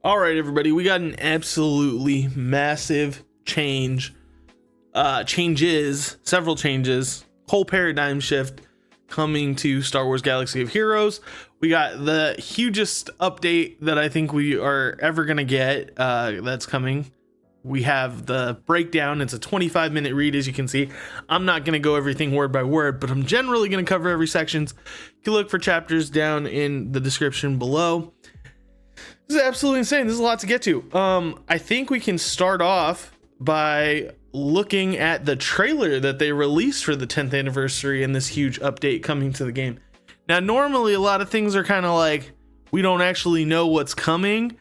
All right, everybody, we got an absolutely massive several changes, whole paradigm shift coming to Star Wars Galaxy of Heroes. We got the hugest update that I think we are ever going to get that's coming. We have the breakdown. It's a 25-minute read, as you can see. I'm not going to go everything word by word, but I'm generally going to cover every sections. You can look for chapters down in the description below. This is absolutely insane. There's a lot to get to. I think we can start off by looking at the trailer that they released for the 10th anniversary and this huge update coming to the game. Now, normally a lot of things are kind of like, we don't actually know what's coming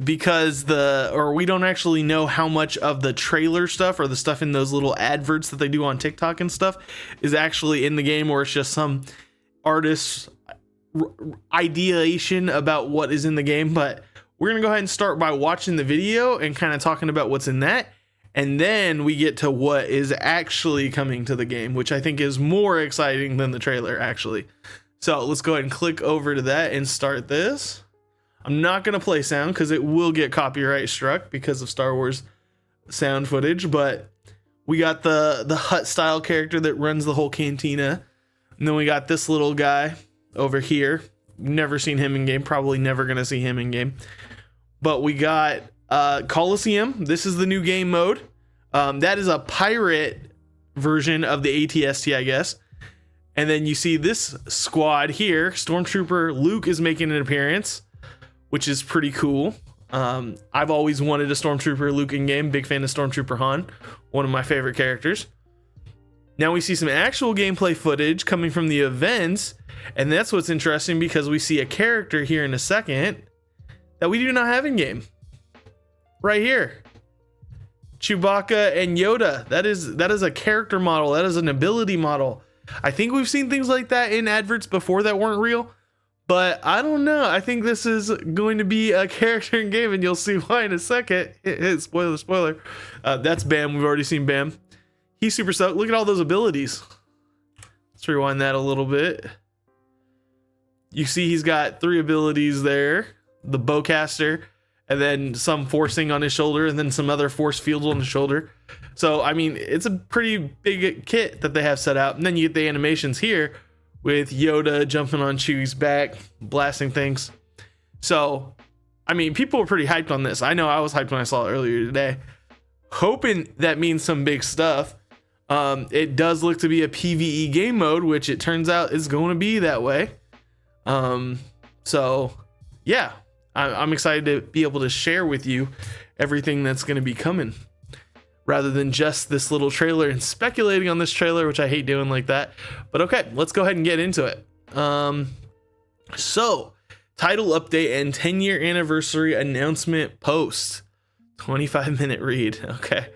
because we don't actually know how much of the trailer stuff or the stuff in those little adverts that they do on TikTok and stuff is actually in the game, or it's just some artist's ideation about what is in the game. But we're gonna go ahead and start by watching the video and kind of talking about what's in that, and then we get to what is actually coming to the game, which I think is more exciting than the trailer actually. So let's go ahead and click over to that and start this. I'm not gonna play sound because it will get copyright struck because of Star Wars sound footage, but we got the hut style character that runs the whole cantina, and then we got this little guy over here. Never seen him in game, probably never gonna see him in game. But we got Coliseum. This is the new game mode. That is a pirate version of the ATST, I guess. And then you see this squad here. Stormtrooper Luke is making an appearance, which is pretty cool. I've always wanted a Stormtrooper Luke in game. Big fan of Stormtrooper Han, one of my favorite characters. Now we see some actual gameplay footage coming from the events, and that's what's interesting because we see a character here in a second that we do not have in game. Right here. Chewbacca and Yoda. That is a character model. That is an ability model. I think we've seen things like that in adverts before that weren't real, but I don't know. I think this is going to be a character in game, and you'll see why in a second. Spoiler. That's Bam. We've already seen Bam. He's super stoked. Look at all those abilities. Let's rewind that a little bit. You see he's got 3 abilities there. The bowcaster, and then some forcing on his shoulder, and then some other force field on his shoulder. So, I mean, it's a pretty big kit that they have set out. And then you get the animations here with Yoda jumping on Chewie's back, blasting things. So, I mean, people were pretty hyped on this. I know I was hyped when I saw it earlier today. Hoping that means some big stuff. It does look to be a PvE game mode, which it turns out is going to be that way. So, yeah. I'm excited to be able to share with you everything that's going to be coming, rather than just this little trailer and speculating on this trailer, which I hate doing like that. But okay, let's go ahead and get into it. So title update and 10-year anniversary announcement post. 25-minute read. Okay.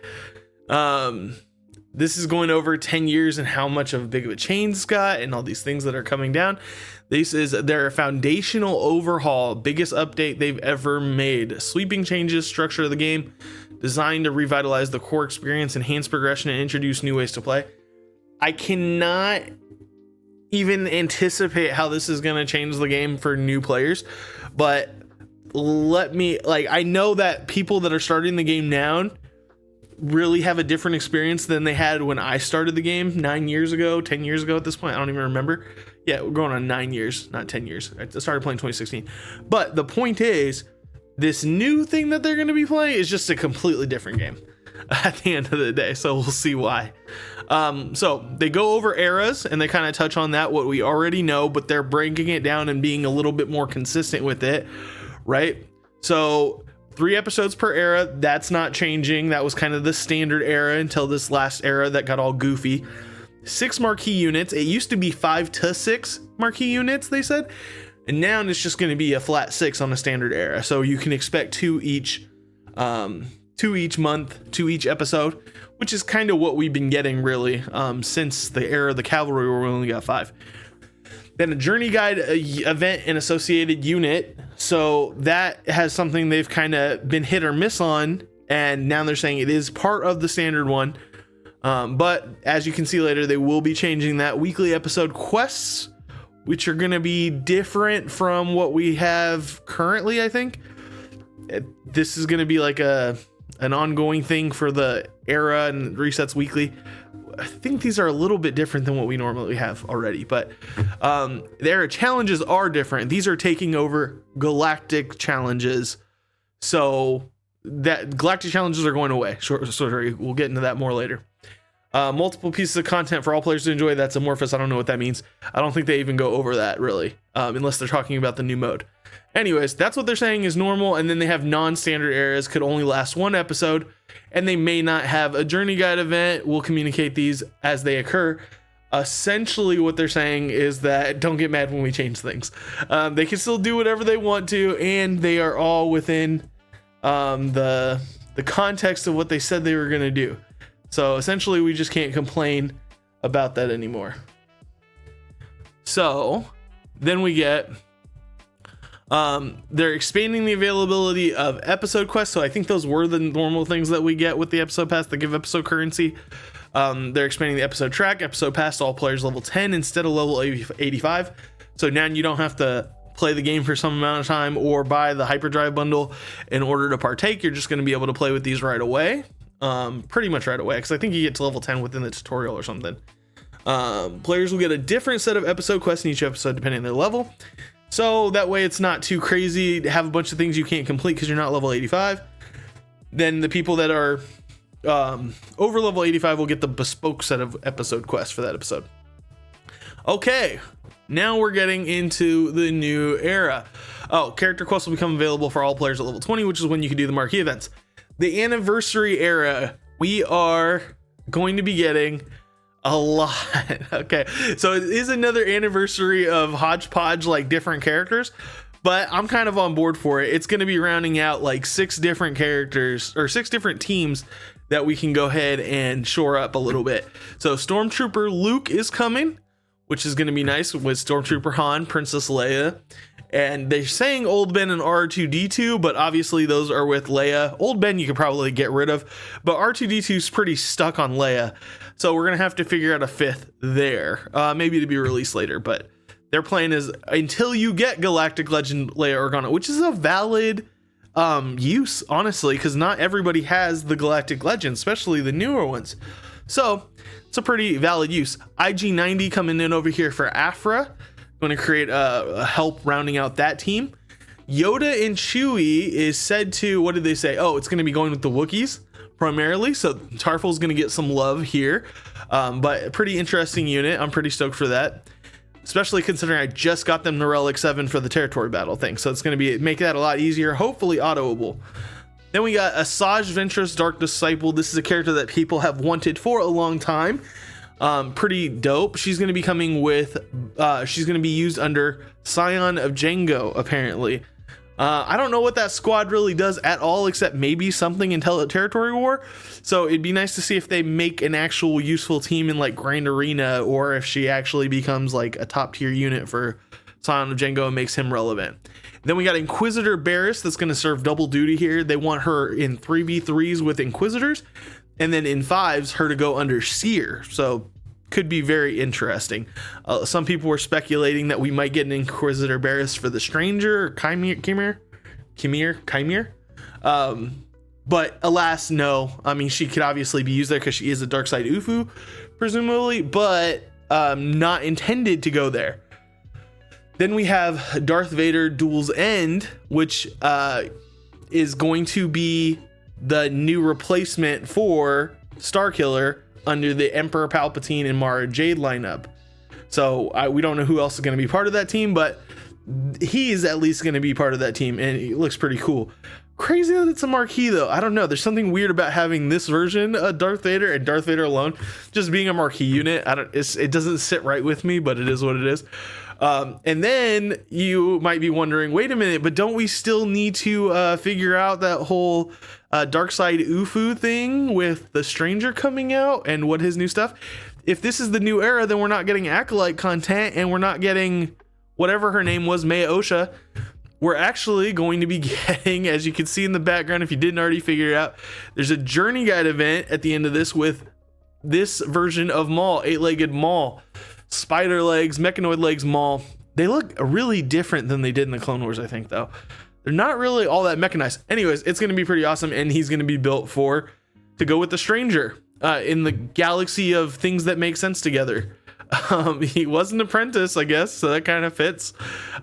This is going over 10 years and how much of a big of a change it's got and all these things that are coming down. This is their foundational overhaul, biggest update they've ever made. Sweeping changes, structure of the game, designed to revitalize the core experience, enhance progression, and introduce new ways to play. I cannot even anticipate how this is going to change the game for new players, but I know that people that are starting the game now really have a different experience than they had when I started the game 9 years ago, 10 years ago at this point. I don't even remember. Yeah, we're going on 9 years, not 10 years. I started playing 2016. But the point is, this new thing that they're going to be playing is just a completely different game at the end of the day. So we'll see why. So they go over eras and they kind of touch on that, what we already know, but they're breaking it down and being a little bit more consistent with it, right? So 3 episodes per era, that's not changing. That was kind of the standard era until this last era that got all goofy. 6 marquee units. It used to be 5 to 6 marquee units, they said. And now it's just going to be a flat 6 on a standard era. So you can expect 2 each month, 2 each episode, which is kind of what we've been getting really since the era of the cavalry, where we only got 5. Then a journey guide event and associated unit. So that has something they've kind of been hit or miss on, and now they're saying it is part of the standard one. But as you can see later, they will be changing that. Weekly episode quests, which are going to be different from what we have currently, I think. this is going to be like an ongoing thing for the era and resets weekly. I think these are a little bit different than what we normally have already, but the era challenges are different. These are taking over galactic challenges, so that galactic challenges are going away. Sorry, we'll get into that more later. Multiple pieces of content for all players to enjoy. That's amorphous. I don't know what that means. I don't think they even go over that really, unless they're talking about the new mode. Anyways, that's what they're saying is normal. And then they have non-standard eras, could only last one episode, and they may not have a journey guide event. We'll communicate these as they occur. Essentially what they're saying is that don't get mad when we change things. They can still do whatever they want to, and they are all within the context of what they said they were going to do. So essentially we just can't complain about that anymore. So then we get they're expanding the availability of episode quests. So I think those were the normal things that we get with the episode pass that give episode currency. They're expanding the episode track, episode pass to all players level 10 instead of level 85. So now you don't have to play the game for some amount of time or buy the hyperdrive bundle in order to partake. You're just going to be able to play with these right away. Pretty much right away, because I think you get to level 10 within the tutorial or something. Players will get a different set of episode quests in each episode depending on their level, so that way it's not too crazy to have a bunch of things you can't complete because you're not level 85. Then the people that are over level 85 will get the bespoke set of episode quests for that episode. Okay, now we're getting into the new era. Character quests will become available for all players at level 20, which is when you can do the marquee events. The anniversary era, we are going to be getting a lot. Okay, so it is another anniversary of hodgepodge, like different characters, but I'm kind of on board for it. It's going to be rounding out like 6 different characters or 6 different teams that we can go ahead and shore up a little bit. So Stormtrooper Luke is coming, which is going to be nice, with Stormtrooper Han, Princess Leia. And they're saying Old Ben and R2-D2, but obviously those are with Leia. Old Ben you could probably get rid of, but R2-D2 is pretty stuck on Leia. So we're going to have to figure out a 5th there. Maybe to be released later, but their plan is until you get Galactic Legend Leia Organa, which is a valid use, honestly, because not everybody has the Galactic Legend, especially the newer ones. So it's a pretty valid use. IG-90 coming in over here for Afra. Going to create a help rounding out that team. Yoda and Chewie is said to, what did they say? Oh, it's going to be going with the Wookiees primarily. So Tarful's going to get some love here, but a pretty interesting unit. I'm pretty stoked for that, especially considering I just got them the Relic 7 for the territory battle thing. So it's going to be make that a lot easier, hopefully autoable. Then we got Asajj Ventress Dark Disciple. This is a character that people have wanted for a long time. Pretty dope. She's going to be coming with she's going to be used under Scion of Django, apparently. I don't know what that squad really does at all, except maybe something in Territory War. So it'd be nice to see if they make an actual useful team in like Grand Arena, or if she actually becomes like a top tier unit for Scion of Django and makes him relevant. Then we got Inquisitor Barris that's going to serve double duty here. They want her in 3v3s with Inquisitors, and then in 5s her to go under Seer. So could be very interesting. Some people were speculating that we might get an Inquisitor Barris for the Stranger or Chimere. But alas, no. I mean, she could obviously be used there because she is a Dark Side Ufu, presumably, but not intended to go there. Then we have Darth Vader Duel's End, which is going to be the new replacement for Starkiller under the Emperor Palpatine and Mara Jade lineup. So we don't know who else is going to be part of that team, but he is at least going to be part of that team, and it looks pretty cool. Crazy that it's a marquee though. I don't know. There's something weird about having this version of Darth Vader and Darth Vader alone just being a marquee unit. It doesn't sit right with me, but it is what it is. And then you might be wondering, wait a minute, but don't we still need to figure out that whole Dark Side Ufu thing with the Stranger coming out and what his new stuff? If this is the new era, then we're not getting Acolyte content, and we're not getting whatever her name was, Maya Osha. We're actually going to be getting, as you can see in the background, if you didn't already figure it out, there's a journey guide event at the end of this with this version of Maul, 8-legged Maul, spider legs, mechanoid legs Maul. They look really different than they did in the Clone Wars, I think, though. they're not really all that mechanized. Anyways, it's going to be pretty awesome, and he's going to be built to go with the stranger in the galaxy of things that make sense together. He was an apprentice, I guess, so that kind of fits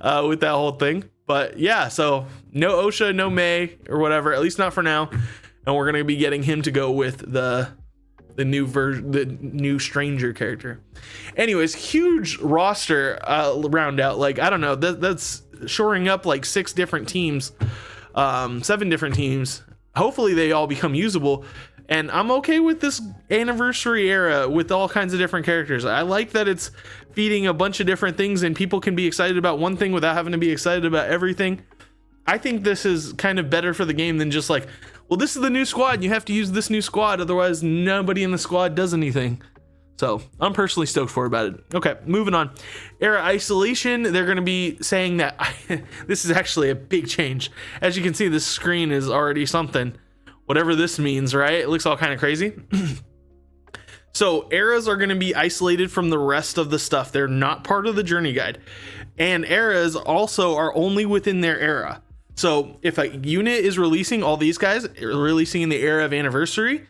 with that whole thing. But yeah, so no Osha, no May or whatever, at least not for now. And we're gonna be getting him to go with the new version, the new stranger character. Anyways, huge roster round out. Like, I don't know, that's shoring up like 6 different teams, 7 different teams. Hopefully they all become usable. And I'm okay with this anniversary era with all kinds of different characters. I like that it's feeding a bunch of different things and people can be excited about one thing without having to be excited about everything. I think this is kind of better for the game than just like, well, this is the new squad and you have to use this new squad, otherwise nobody in the squad does anything. So I'm personally stoked for about it. Okay, moving on. Era isolation, they're going to be saying that this is actually a big change. As you can see, this screen is already something. Whatever this means, right? It looks all kind of crazy. So eras are going to be isolated from the rest of the stuff. They're not part of the journey guide. And eras also are only within their era. So if a unit is releasing, all these guys are releasing in the era of anniversary,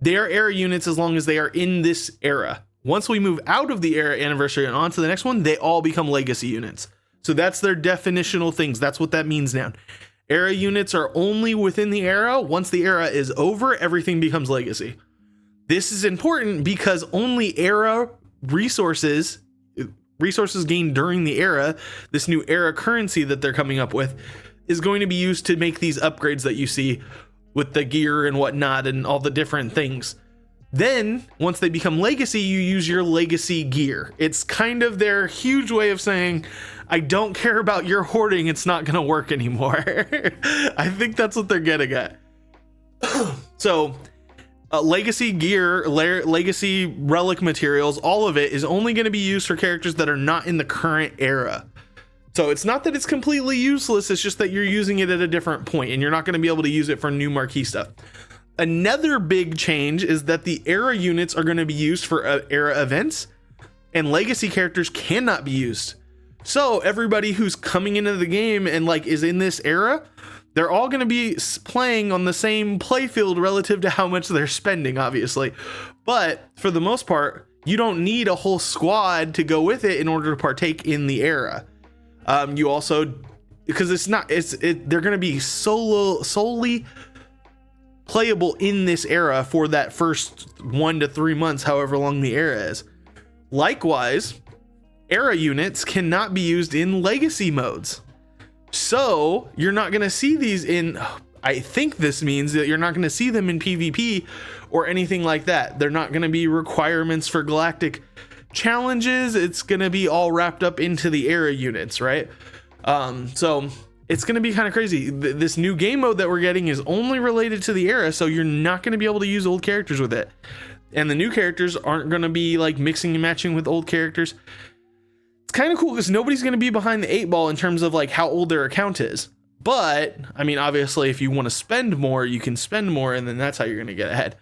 they are era units as long as they are in this era. Once we move out of the era anniversary and on to the next one, they all become legacy units. So that's their definitional things. That's what that means now. Era units are only within the era. Once the era is over, everything becomes legacy. This is important because only era resources gained during the era, this new era currency that they're coming up with, is going to be used to make these upgrades that you see with the gear and whatnot and all the different things. Then once they become legacy, you use your legacy gear. It's kind of their huge way of saying, I don't care about your hoarding, it's not gonna work anymore. I think that's what they're getting at. So legacy gear, legacy relic materials, all of it is only going to be used for characters that are not in the current era. So it's not that it's completely useless, it's just that you're using it at a different point and you're not going to be able to use it for new marquee stuff. Another big change is that the era units are going to be used for era events and legacy characters cannot be used. So everybody who's coming into the game and like is in this era, they're all going to be playing on the same playfield relative to how much they're spending, obviously. But for the most part, you don't need a whole squad to go with it in order to partake in the era. You also, because they're going to be solely playable in this era for that first 1 to 3 months, however long the era is. Likewise, era units cannot be used in legacy modes. So you're not going to see these in, I think this means that you're not going to see them in PvP or anything like that. They're not going to be requirements for galactic challenges. It's going to be all wrapped up into the era units, right? So it's going to be kind of crazy. This new game mode that we're getting is only related to the era, so you're not going to be able to use old characters with it. And the new characters aren't going to be like mixing and matching with old characters. It's kind of cool because nobody's going to be behind the 8 ball in terms of like how old their account is. But I mean, obviously, if you want to spend more, you can spend more, and then that's how you're going to get ahead.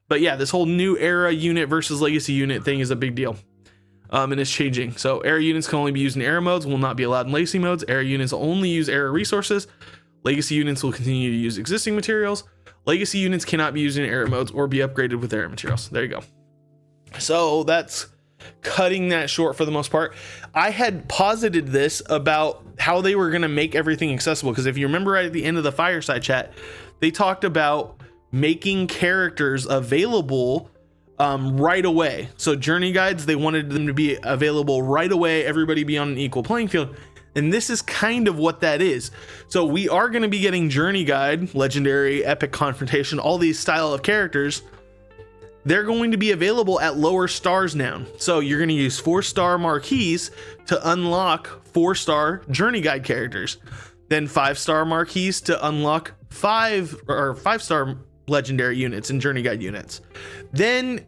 But yeah, this whole new era unit versus legacy unit thing is a big deal. And it's changing. So era units can only be used in era modes, will not be allowed in legacy modes. Era units only use era resources. Legacy units will continue to use existing materials. Legacy units cannot be used in era modes or be upgraded with era materials. There you go. So that's cutting that short for the most part. I had posited this about how they were going to make everything accessible, because if you remember right at the end of the fireside chat, they talked about making characters available right away. So journey guides, they wanted them to be available right away, everybody be on an equal playing field. And this is kind of what that is. So we are going to be getting journey guide, legendary, epic, confrontation, all these style of characters. They're going to be available at lower stars now. So you're going to use 4-star marquees to unlock 4-star journey guide characters. Then 5-star marquees to unlock 5-star legendary units and journey guide units. Then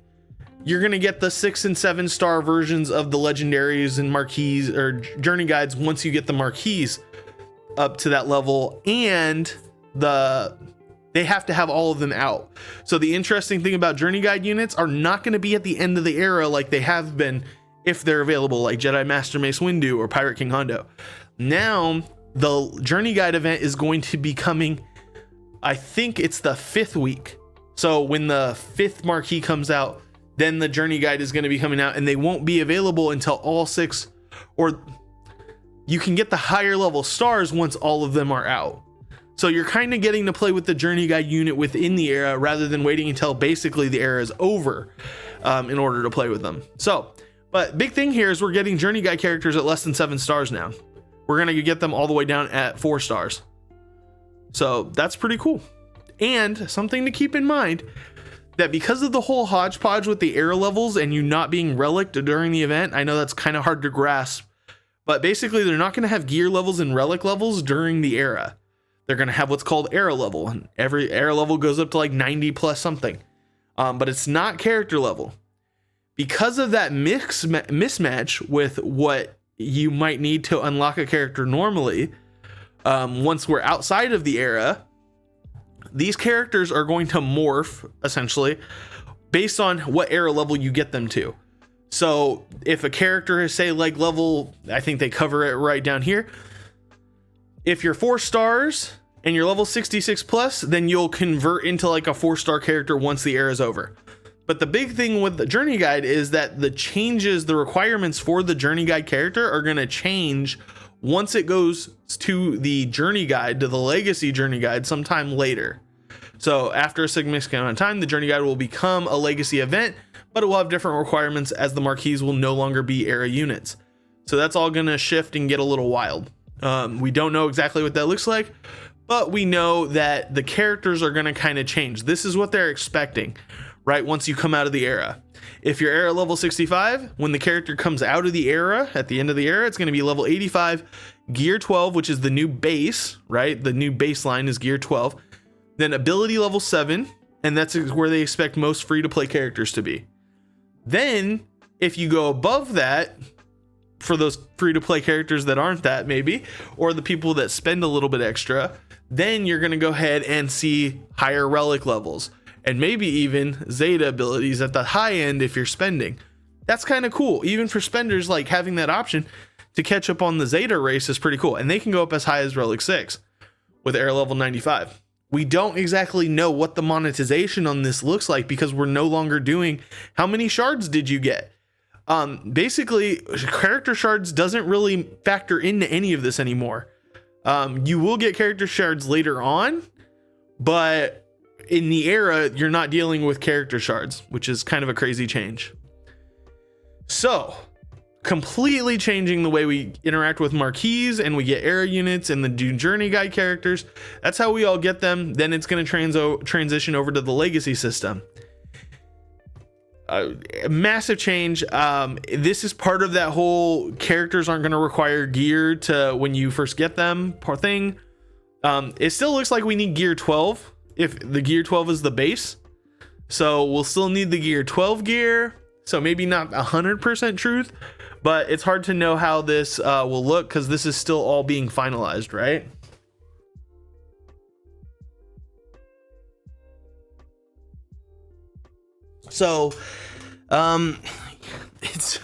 you're going to get the 6 and 7-star versions of the legendaries and marquees or journey guides once you get the marquees up to that level, and they have to have all of them out. So the interesting thing about journey guide units are not going to be at the end of the era like they have been if they're available, like Jedi Master Mace Windu or Pirate King Hondo. Now the Journey Guide event is going to be coming, I think it's the 5th week. So when the 5th marquee comes out, then the Journey Guide is going to be coming out, and they won't be available until all 6, or you can get the higher level stars once all of them are out. So you're kind of getting to play with the Journey Guide unit within the era rather than waiting until basically the era is over in order to play with them. So, but big thing here is we're getting Journey Guide characters at less than 7 stars now. We're going to get them all the way down at 4 stars. So that's pretty cool. And something to keep in mind, that because of the whole hodgepodge with the era levels and you not being relic during the event, I know that's kind of hard to grasp, but basically they're not going to have gear levels and relic levels during the era. They're going to have what's called era level, and every era level goes up to like 90 plus something, but it's not character level. Because of that mismatch with what you might need to unlock a character normally, once we're outside of the era, these characters are going to morph essentially based on what era level you get them to. So if a character is, say, like level, I think they cover it right down here. If you're 4 stars and you're level 66 plus, then you'll convert into like a 4-star character once the era is over. But the big thing with the Journey Guide is that the requirements for the Journey Guide character are going to change once it goes to the Journey Guide, to the Legacy Journey Guide sometime later. So after a significant amount of time, the Journey Guide will become a Legacy event, but it will have different requirements as the marquees will no longer be era units. So that's all going to shift and get a little wild. We don't know exactly what that looks like, but we know that the characters are going to kind of change. This is what they're expecting, right? Once you come out of the era. If you're era level 65, when the character comes out of the era, at the end of the era, it's going to be level 85, gear 12, which is the new base, right? The new baseline is gear 12. Then ability level 7, and that's where they expect most free to play characters to be. Then if you go above that, for those free to play characters that aren't that, maybe, or the people that spend a little bit extra, then you're going to go ahead and see higher relic levels, and maybe even Zeta abilities at the high end if you're spending. That's kind of cool. Even for spenders, like having that option to catch up on the Zeta race is pretty cool. And they can go up as high as Relic 6 with air level 95. We don't exactly know what the monetization on this looks like because we're no longer doing how many shards did you get. Basically, character shards doesn't really factor into any of this anymore. You will get character shards later on, but in the era, you're not dealing with character shards, which is kind of a crazy change. So, completely changing the way we interact with marquees, and we get era units and the Journey Guide characters. That's how we all get them. Then it's going to transition over to the Legacy system. Massive change. This is part of that whole characters aren't going to require gear to when you first get them part thing. It still looks like we need gear 12 if the gear 12 is the base. So we'll still need the gear 12 gear. So maybe not 100% truth, but it's hard to know how this will look because this is still all being finalized, right? So, it's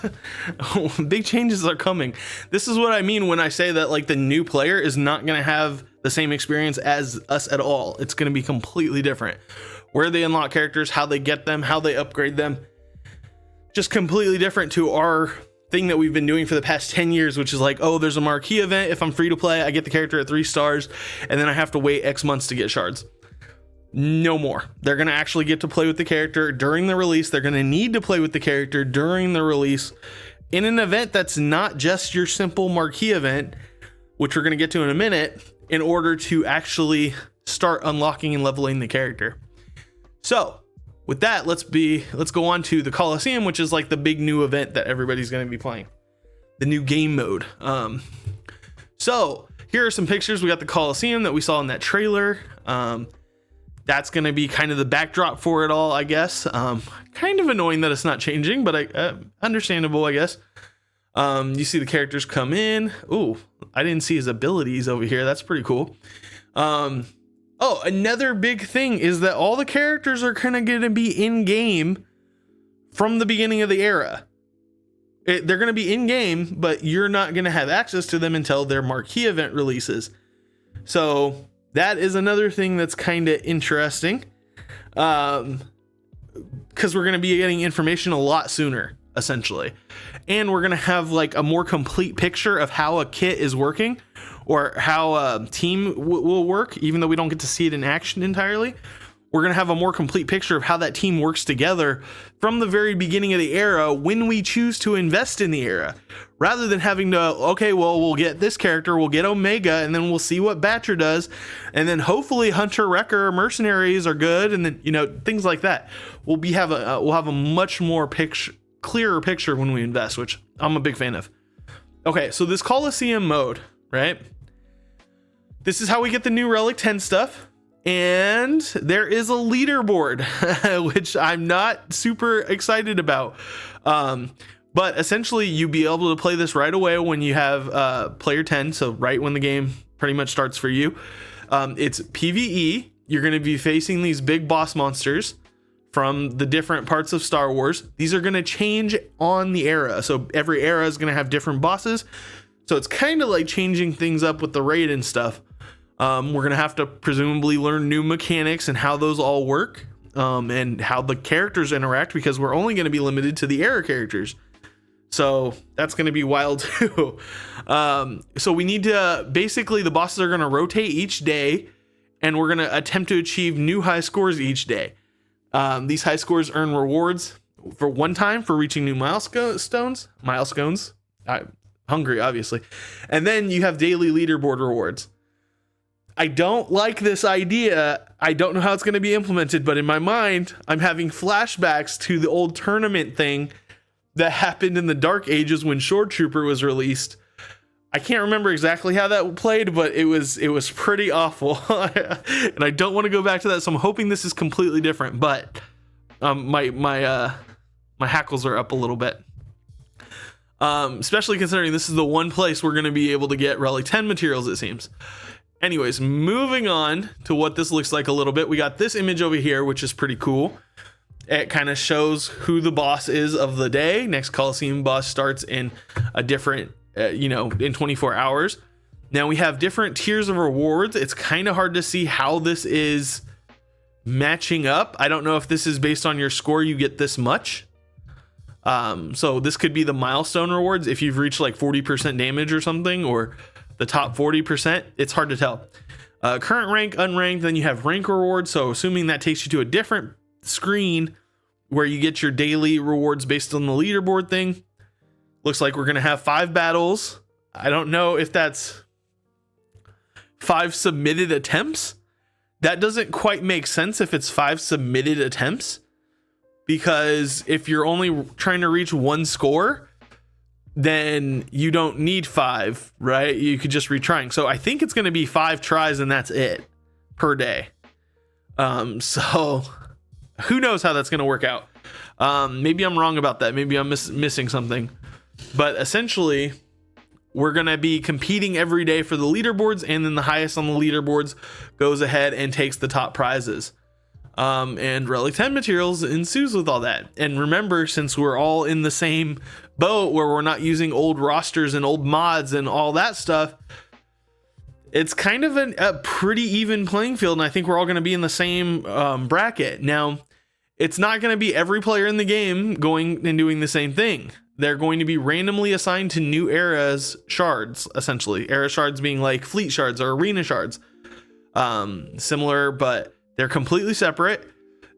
big changes are coming. This is what I mean when I say that like the new player is not going to have the same experience as us at all. It's going to be completely different. Where they unlock characters, how they get them, how they upgrade them. Just completely different to our thing that we've been doing for the past 10 years, which is like, oh, there's a marquee event. If I'm free to play, I get the character at 3 stars, and then I have to wait X months to get shards. No more. They're going to actually get to play with the character during the release. They're going to need to play with the character during the release in an event that's not just your simple marquee event, which we're going to get to in a minute, in order to actually start unlocking and leveling the character. So, with that, let's go on to the Coliseum, which is like the big new event that everybody's going to be playing. The new game mode. So here are some pictures. We got the Coliseum that we saw in that trailer. That's going to be kind of the backdrop for it all, I guess. Kind of annoying that it's not changing, but understandable, I guess. You see the characters come in. Ooh, I didn't see his abilities over here. That's pretty cool. Oh, another big thing is that all the characters are kind of going to be in game from the beginning of the era. they're going to be in game, but you're not going to have access to them until their marquee event releases. So that is another thing that's kind of interesting, because we're going to be getting information a lot sooner, essentially. And we're going to have like a more complete picture of how a kit is working, or how a team will work, even though we don't get to see it in action entirely. We're going to have a more complete picture of how that team works together from the very beginning of the era when we choose to invest in the era, rather than having to, okay, well, we'll get this character, we'll get Omega, and then we'll see what Batcher does. And then hopefully Hunter, Wrecker, Mercenaries are good. And then, you know, things like that. We'll have a much more clearer picture when we invest, which I'm a big fan of. Okay, so this Coliseum mode, right? This is how we get the new Relic 10 stuff. And there is a leaderboard, which I'm not super excited about. But essentially you'll be able to play this right away when you have player 10. So right when the game pretty much starts for you. It's PvE. You're going to be facing these big boss monsters from the different parts of Star Wars. These are going to change on the era. So every era is going to have different bosses. So it's kind of like changing things up with the raid and stuff. We're going to have to presumably learn new mechanics and how those all work, and how the characters interact, because we're only going to be limited to the era characters. So that's going to be wild too. So we need to, basically the bosses are going to rotate each day, and we're going to attempt to achieve new high scores each day. These high scores earn rewards for one time for reaching new milestones. I'm hungry, obviously. And then you have daily leaderboard rewards. I don't like this idea. I don't know how it's going to be implemented, but in my mind, I'm having flashbacks to the old tournament thing that happened in the Dark Ages when Stormtrooper was released. I can't remember exactly how that played, but it was pretty awful. And I don't want to go back to that, so I'm hoping this is completely different, but my hackles are up a little bit. Especially considering this is the one place we're going to be able to get Relic 10 materials, it seems. Anyways, moving on to what this looks like a little bit. We got this image over here, which is pretty cool. It kind of shows who the boss is of the day. Next Coliseum boss starts in a different, in 24 hours. Now we have different tiers of rewards. It's kind of hard to see how this is matching up. I don't know if this is based on your score, you get this much. So this could be the milestone rewards if you've reached like 40% damage or something, or the top 40%. It's hard to tell. Current rank, unranked, then you have rank rewards. So assuming that takes you to a different screen where you get your daily rewards based on the leaderboard thing. Looks like we're going to have 5 battles. I don't know if that's 5 submitted attempts. That doesn't quite make sense if it's 5 submitted attempts, because if you're only trying to reach 1 score, then you don't need 5, right? You could just retrying. So I think it's going to be 5 tries and that's it per day. So who knows how that's going to work out? Maybe I'm wrong about that. Maybe I'm missing something. But essentially, we're going to be competing every day for the leaderboards, and then the highest on the leaderboards goes ahead and takes the top prizes. And Relic 10 materials ensues with all that. And remember, since we're all in the same boat where we're not using old rosters and old mods and all that stuff, it's kind of a pretty even playing field, and I think we're all going to be in the same bracket. Now, it's not going to be every player in the game going and doing the same thing. They're going to be randomly assigned to new eras shards, essentially. Era shards being like fleet shards or arena shards. Similar, but they're completely separate,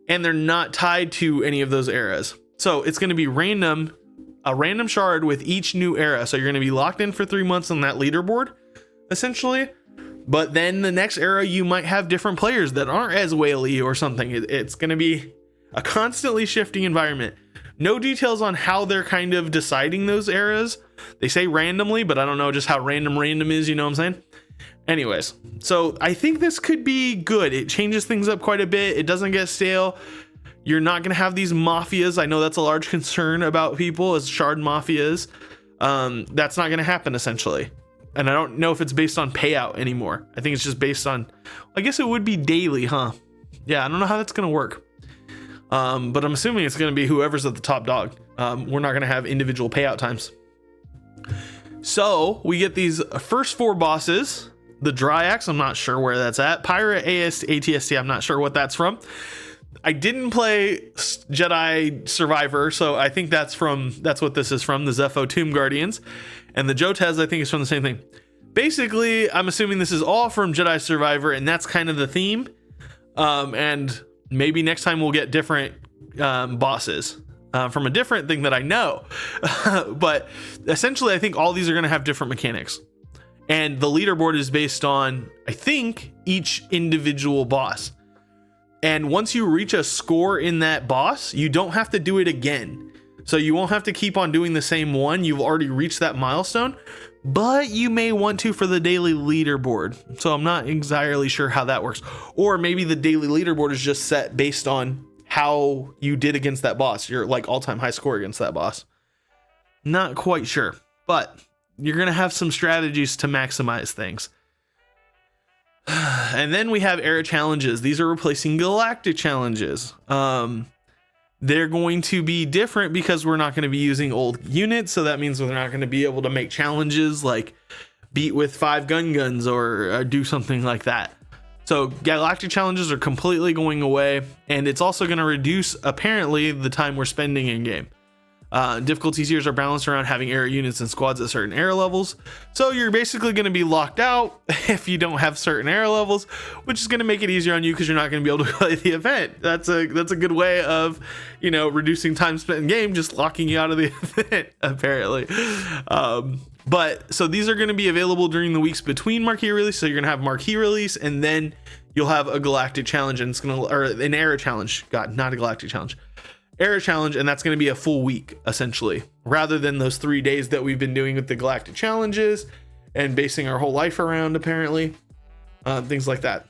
and they're not tied to any of those eras. So it's going to be a random shard with each new era. So you're going to be locked in for 3 months on that leaderboard, essentially. But then the next era, you might have different players that aren't as whaley or something. It's going to be a constantly shifting environment. No details on how they're kind of deciding those eras. They say randomly, but I don't know just how random is, you know what I'm saying? Anyways, so I think this could be good. It changes things up quite a bit. It doesn't get stale. You're not going to have these mafias. I know that's a large concern about people, as shard mafias. That's not going to happen, essentially. And I don't know if it's based on payout anymore. I think it's just based on, I guess it would be daily, huh? Yeah, I don't know how that's going to work. But I'm assuming it's going to be whoever's at the top dog. We're not going to have individual payout times. So we get these first 4 bosses. The Dryax, I'm not sure where that's at. Pirate ATST, I'm not sure what that's from. I didn't play Jedi Survivor, so I think that's what this is from, the Zepho Tomb Guardians. And the Jotez, I think, is from the same thing. Basically, I'm assuming this is all from Jedi Survivor, and that's kind of the theme. And maybe next time we'll get different bosses from a different thing that I know. But essentially, I think all these are going to have different mechanics. And the leaderboard is based on, I think, each individual boss. And once you reach a score in that boss, you don't have to do it again. So you won't have to keep on doing the same one. You've already reached that milestone, but you may want to for the daily leaderboard. So I'm not entirely sure how that works. Or maybe the daily leaderboard is just set based on how you did against that boss. Your like all-time high score against that boss. Not quite sure, but you're going to have some strategies to maximize things. And then we have era challenges. These are replacing galactic challenges. They're going to be different because we're not going to be using old units. So that means we're not going to be able to make challenges like beat with 5 guns or do something like that. So galactic challenges are completely going away. And it's also going to reduce, apparently, the time we're spending in game. Difficulty tiers are balanced around having era units and squads at certain era levels. So you're basically going to be locked out if you don't have certain era levels, which is going to make it easier on you because you're not going to be able to play the event. That's a good way of, reducing time spent in game, just locking you out of the event, apparently. But so these are going to be available during the weeks between marquee release. So you're going to have marquee release and then you'll have a galactic challenge and it's going to, or an era challenge. God, not a galactic challenge. Era challenge, and that's going to be a full week essentially, rather than those 3 days that we've been doing with the galactic challenges and basing our whole life around, apparently, things like that.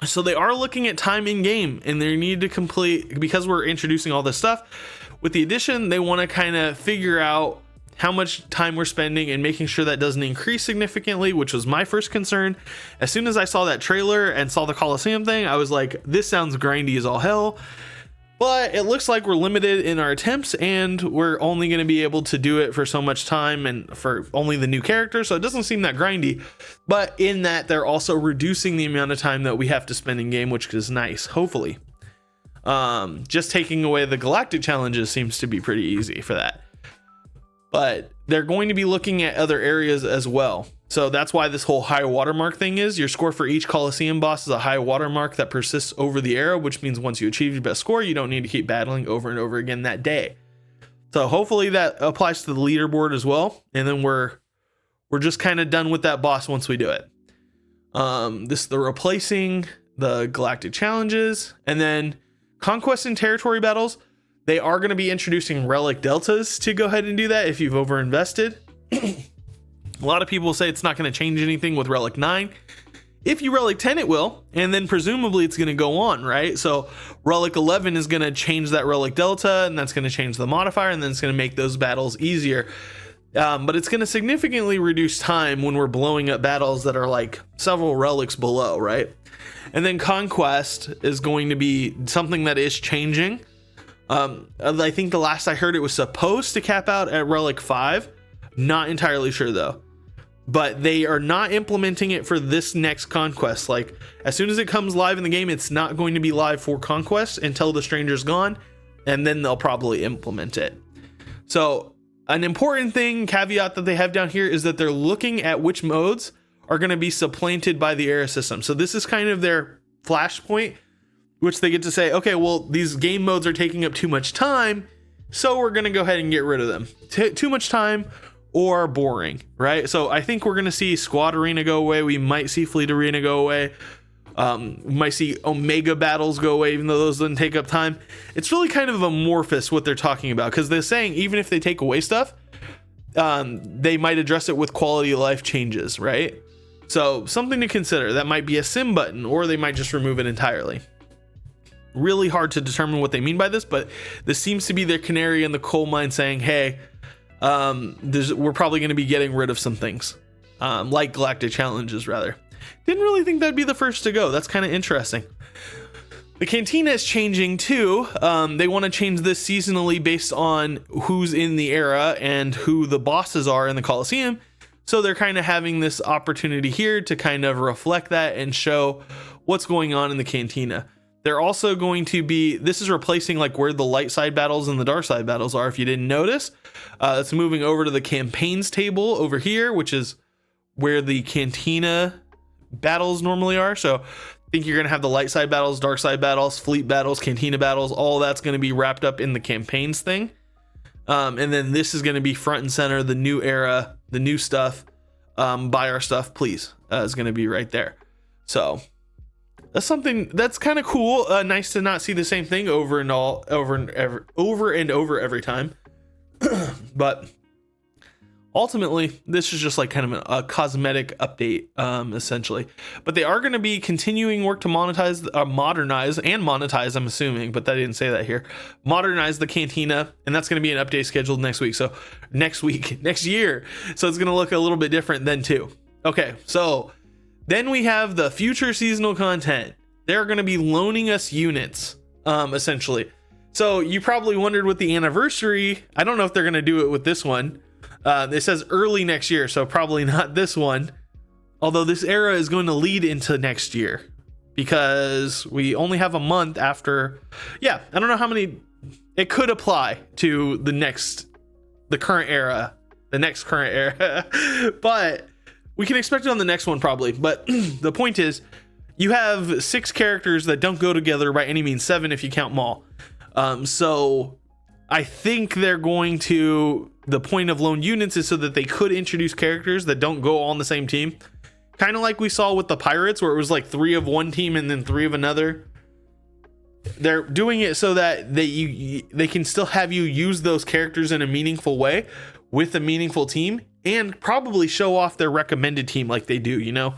So they are looking at time in game, and they need to complete, because we're introducing all this stuff with the addition. They want to kind of figure out how much time we're spending and making sure that doesn't increase significantly, which was my first concern. As soon as I saw that trailer and saw the Coliseum thing, I was like, this sounds grindy as all hell. But it looks like we're limited in our attempts and we're only going to be able to do it for so much time and for only the new characters. So it doesn't seem that grindy, but in that they're also reducing the amount of time that we have to spend in game, which is nice. Hopefully, just taking away the galactic challenges seems to be pretty easy for that, but they're going to be looking at other areas as well. So that's why this whole high watermark thing is your score for each Coliseum boss is a high watermark that persists over the era, which means once you achieve your best score, you don't need to keep battling over and over again that day. So hopefully that applies to the leaderboard as well. And then we're just kind of done with that boss once we do it. They're replacing the galactic challenges and then conquest and territory battles. They are going to be introducing relic deltas to go ahead and do that if you've overinvested. A lot of people say it's not going to change anything with Relic 9. If you Relic 10, it will. And then presumably it's going to go on, right? So Relic 11 is going to change that Relic Delta, and that's going to change the modifier, and then it's going to make those battles easier. But it's going to significantly reduce time when we're blowing up battles that are like several relics below, right? And then Conquest is going to be something that is changing. I think the last I heard it was supposed to cap out at Relic 5. Not entirely sure though. But they are not implementing it for this next conquest. Like as soon as it comes live in the game, it's not going to be live for conquest until the stranger's gone, and then they'll probably implement it. So an important thing, caveat that they have down here is that they're looking at which modes are going to be supplanted by the era system. So this is kind of their flashpoint, which they get to say, okay, well, these game modes are taking up too much time, so we're going to go ahead and get rid of them. Too much time or boring, right? So I think we're going to see Squad Arena go away. We might see Fleet Arena go away. We might see Omega battles go away, even though those didn't take up time. It's really kind of amorphous what they're talking about, because they're saying even if they take away stuff, they might address it with quality of life changes, right? So something to consider. That might be a sim button, or they might just remove it entirely. Really hard to determine what they mean by this, but this seems to be their canary in the coal mine saying, hey, we're probably going to be getting rid of some things, like galactic challenges rather. Didn't really think that'd be the first to go. That's kind of interesting. The Cantina is changing too. They want to change this seasonally based on who's in the era and who the bosses are in the Coliseum. So they're kind of having this opportunity here to kind of reflect that and show what's going on in the Cantina. They're also going to be, this is replacing like where the light side battles and the dark side battles are, if you didn't notice. It's moving over to the campaigns table over here, which is where the Cantina battles normally are. So I think you're going to have the light side battles, dark side battles, fleet battles, Cantina battles, all that's going to be wrapped up in the campaigns thing. And then this is going to be front and center, the new era, the new stuff. Buy our stuff, please, is going to be right there. So that's something that's kind of cool. Nice to not see the same thing over and over every time. But ultimately, this is just like kind of a cosmetic update, essentially. But they are going to be continuing work to modernize, I'm assuming, but they didn't say that here. Modernize the Cantina, and that's going to be an update scheduled next week. So next year. So it's going to look a little bit different then too. Okay, so then we have the future seasonal content. They're going to be loaning us units, essentially. So you probably wondered with the anniversary. I don't know if they're going to do it with this one. It says early next year, so probably not this one. Although this era is going to lead into next year because we only have a month after. Yeah, I don't know how many. It could apply to the next current era, but we can expect it on the next one probably. But the point is, you have 6 characters that don't go together by any means, 7 if you count Maul. So I think they're going to, the point of loan units is so that they could introduce characters that don't go all on the same team. Kind of like we saw with the Pirates, where it was like 3 of one team and then 3 of another. They're doing it so that they can still have you use those characters in a meaningful way with a meaningful team, and probably show off their recommended team like they do, you know?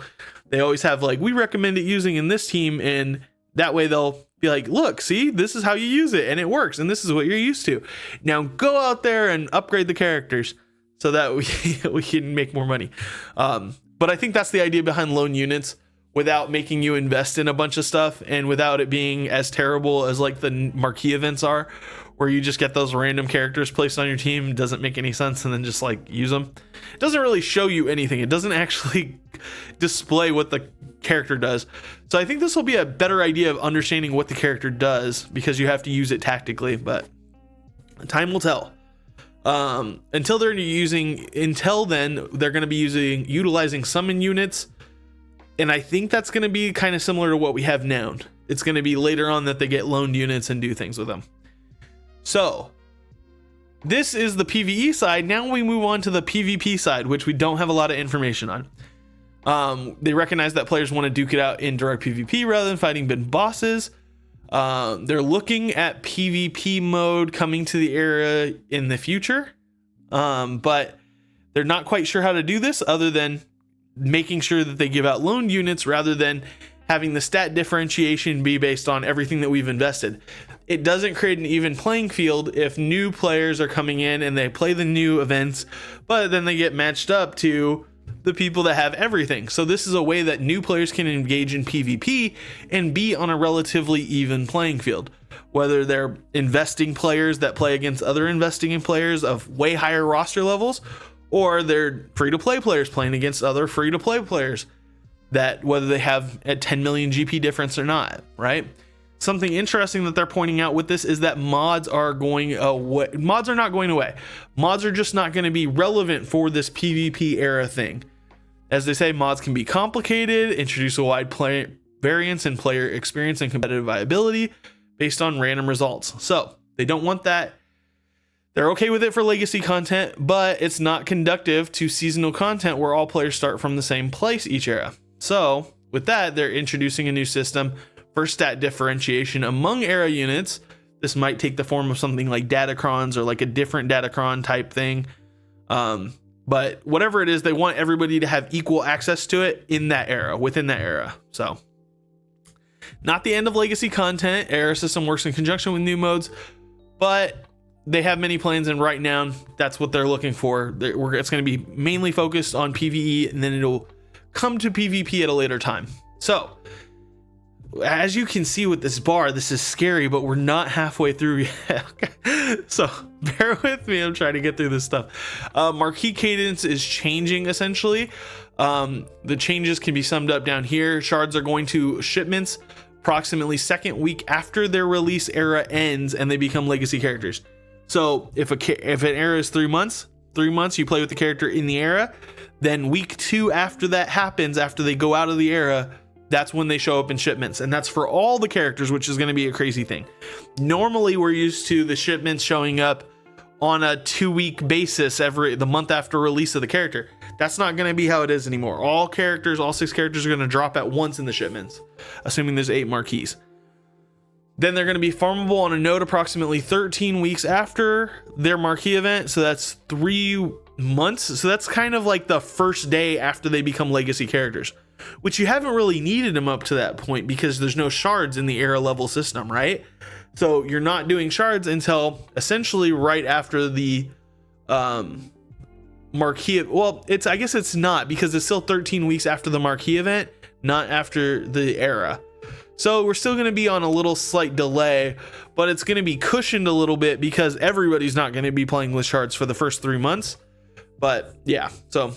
They always have like, we recommend it using in this team, and that way they'll be like, look, see, this is how you use it and it works, and this is what you're used to. Now go out there and upgrade the characters so that we can make more money. But I think that's the idea behind loan units, without making you invest in a bunch of stuff and without it being as terrible as like the marquee events are, where you just get those random characters placed on your team. It doesn't make any sense, and then just like use them. It doesn't really show you anything. It doesn't actually display what the character does. So I think this will be a better idea of understanding what the character does, because you have to use it tactically, but time will tell. Until then, they're going to be utilizing summon units, and I think that's going to be kind of similar to what we have now. It's going to be later on that they get loaned units and do things with them. So this is the PvE side. Now we move on to the PvP side, which we don't have a lot of information on. They recognize that players want to duke it out in direct PvP rather than fighting big bosses. They're looking at PvP mode coming to the area in the future, but they're not quite sure how to do this other than making sure that they give out loaned units rather than having the stat differentiation be based on everything that we've invested. It doesn't create an even playing field if new players are coming in and they play the new events, but then they get matched up to the people that have everything. So this is a way that new players can engage in PvP and be on a relatively even playing field, whether they're investing players that play against other investing players of way higher roster levels, or they're free-to-play players playing against other free-to-play players, that whether they have a 10 million GP difference or not, right? Something interesting that they're pointing out with this is that mods are going away. Mods are not going away. Mods are just not going to be relevant for this PvP era thing. As they say, mods can be complicated, introduce a wide variance in player experience and competitive viability based on random results. So they don't want that. They're okay with it for legacy content, but it's not conducive to seasonal content where all players start from the same place each era. So with that, they're introducing a new system for stat differentiation among era units. This might take the form of something like datacrons or like a different datacron type thing. But whatever it is, they want everybody to have equal access to it in that era, within that era. So not the end of legacy content. Era system works in conjunction with new modes, but they have many plans, and right now that's what they're looking for. It's going to be mainly focused on PvE, and then it'll come to PvP at a later time. So as you can see with this bar, this is scary, but we're not halfway through yet. So bear with me. I'm trying to get through this stuff. Marquee cadence is changing essentially. The changes can be summed up down here. Shards are going to shipments approximately second week after their release era ends and they become legacy characters. So if an era is 3 months, you play with the character in the era. Then week 2 after that happens, after they go out of the era, that's when they show up in shipments. And that's for all the characters, which is going to be a crazy thing. Normally, we're used to the shipments showing up on a 2-week basis the month after release of the character. That's not going to be how it is anymore. All 6 characters are going to drop at once in the shipments, assuming there's 8 marquees. Then they're going to be farmable on a node approximately 13 weeks after their marquee event. So that's 3 months. So that's kind of like the first day after they become legacy characters, which you haven't really needed them up to that point because there's no shards in the era level system, right? So you're not doing shards until essentially right after the marquee. Well, I guess it's not, because it's still 13 weeks after the marquee event, not after the era. So we're still going to be on a little slight delay, but it's going to be cushioned a little bit because everybody's not going to be playing with shards for the first 3 months. But yeah, so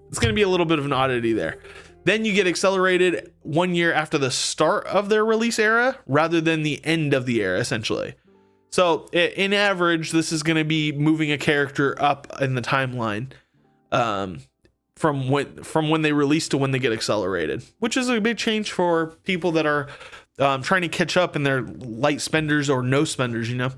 it's going to be a little bit of an oddity there. Then you get accelerated 1 year after the start of their release era rather than the end of the era, essentially. So in average, this is going to be moving a character up in the timeline from when they release to when they get accelerated, which is a big change for people that are trying to catch up and they're light spenders or no spenders, you know.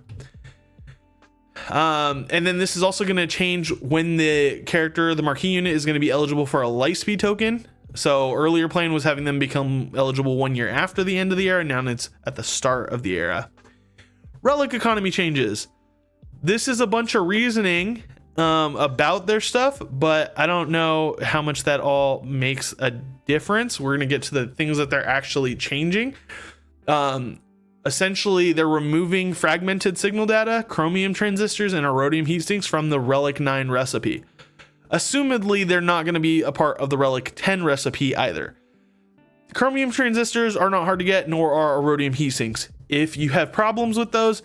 And then this is also going to change when the marquee unit is going to be eligible for a Lightspeed token. So earlier plan was having them become eligible 1 year after the end of the era. Now it's at the start of the era. Relic economy changes. This is a bunch of reasoning about their stuff, but I don't know how much that all makes a difference. We're going to get to the things that they're actually changing. Essentially, they're removing fragmented signal data, chromium transistors, and rhodium heat sinks from the Relic 9 recipe. Assumedly, they're not going to be a part of the Relic 10 recipe either. Chromium transistors are not hard to get, nor are rhodium heat sinks. If you have problems with those,